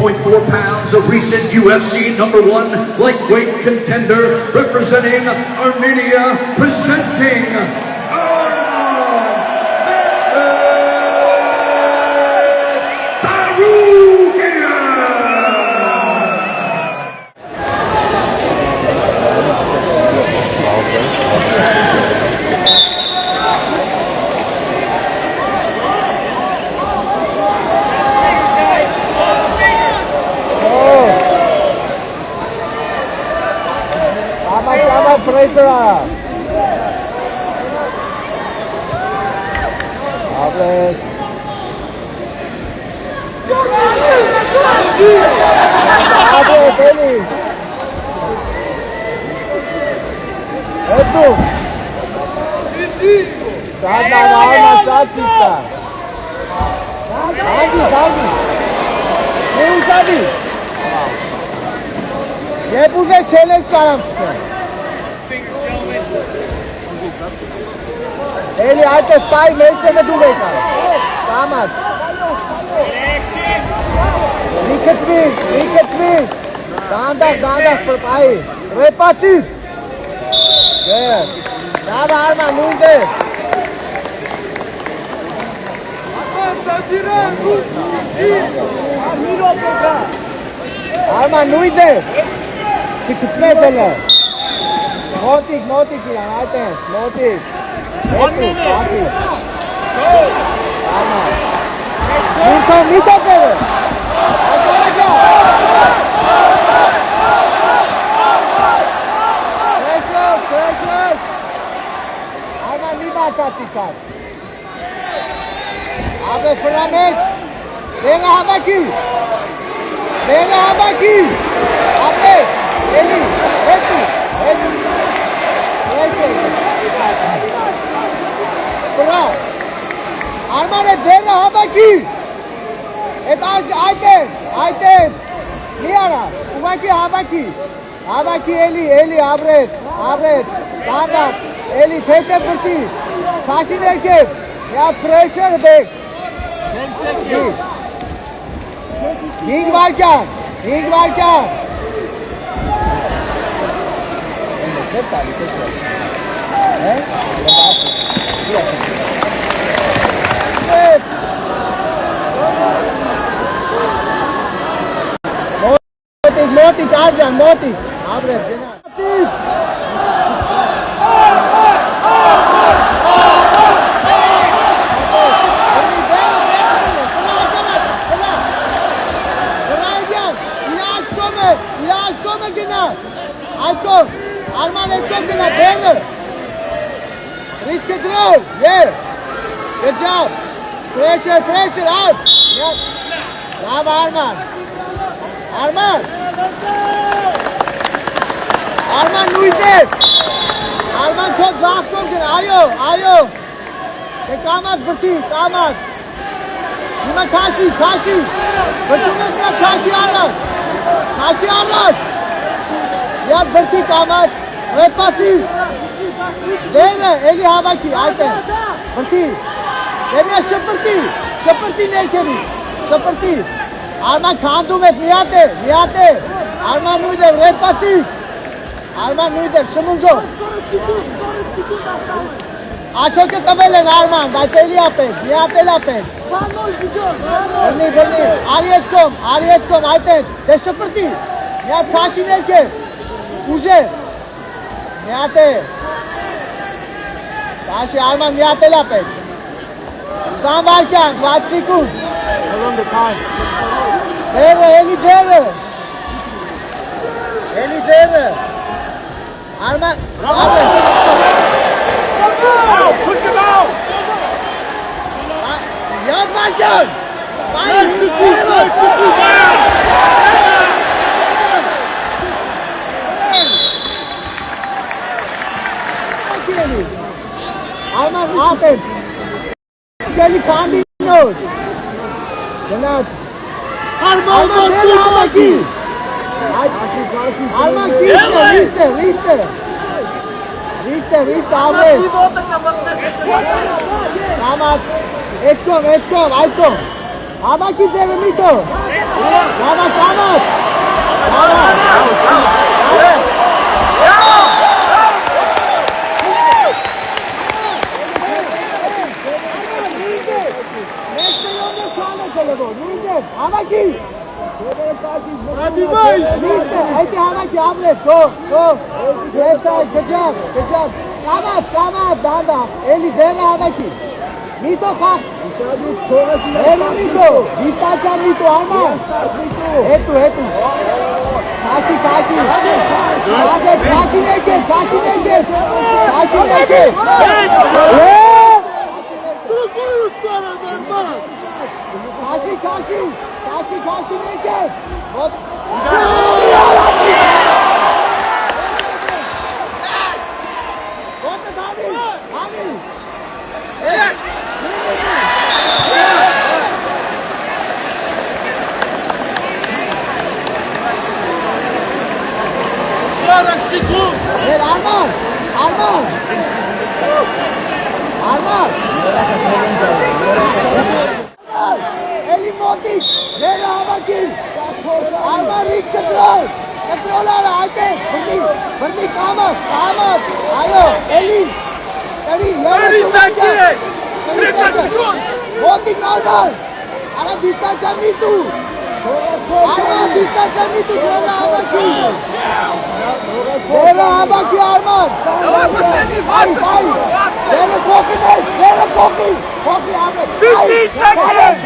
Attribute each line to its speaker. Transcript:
Speaker 1: 104.4 pounds, a recent UFC #1 lightweight contender, representing Armenia, presenting
Speaker 2: Eli alte spy meeste me doen Kamat. Riketwin. Dandag voorbij. Repatief. There. Daar Arman, nu de. Arman, nu de. Çıkıtmedele. Motik ya, ayten. Motik.
Speaker 3: 1 minute. Go.
Speaker 2: Mito kere. Fresh. Arman lima tatikat. Abe Fernandez. Venga Habaki. Abe. Eli. Armane dena Habaki. Ayten. Niara. Umaki Habaki Eli Abret. Dandak. Eli tete puti. Kashi derke. Ya pressure back.
Speaker 3: 10 seconds.
Speaker 2: Ring varken. Motik, Arjan, Motik. Abret, Arman ekmek Banner. Risk it through. Yeah. Good job. Pressure out. Yeah. Bravo Arman. Arman nuitet. Arman çok zaaf komken. Ayo. Kamat berti. Lima Kashi. Bertugasnya Kashi Arnas. Ya berti Kamat. Repasi. Dene Eli Habaki. Ayten. Berti. Dene seperti नहीं करी. Seperti. Arman khandu में नियाते. Arman nuitet. Repasi. Arman nuitet. Semungo. Acho ke tabele Arman. Daiteli ape. Niyatel ape. Berni. Arieskom. Ayten. De seperti. Niyat Kashi नहीं के. Uze. Niate. Kashi Arman niate lape. Sambarkan, Vatsikun.
Speaker 3: How long the time?
Speaker 2: Eli Arman.
Speaker 3: Push him out.
Speaker 2: Yazmarkan.
Speaker 3: Execute now.
Speaker 2: Arman Aten. Kelly Kandi knows. Arman Habaki. Arman reach there. Kamat. Etkom. Հավաքի ձերը միտը։ Հավաք, հավաք։ Հավաքի։ Այդի հավաքի ամլետ, գո։ Եստա, գջավ։ Կամած, դանդա, էլի ձերը հավաքի։ Միտո խաղ։ Էլի միտո, դիստանցիա միտո, Արման։ Հետու։ Կաշի ներկես։ Կաշի ներկես։ Էլի մոտիկ, մեր հավաքին, Արման ռիք կտրոլ արա, այդ է, բրդի կամաց, այո, էլի, 30 սեկունդ, մոտիկ Արման, արա դիստանցիա միտու, ձերը հավաքի Արման, ձերը կողի, Ամետ,
Speaker 3: 15 seconds!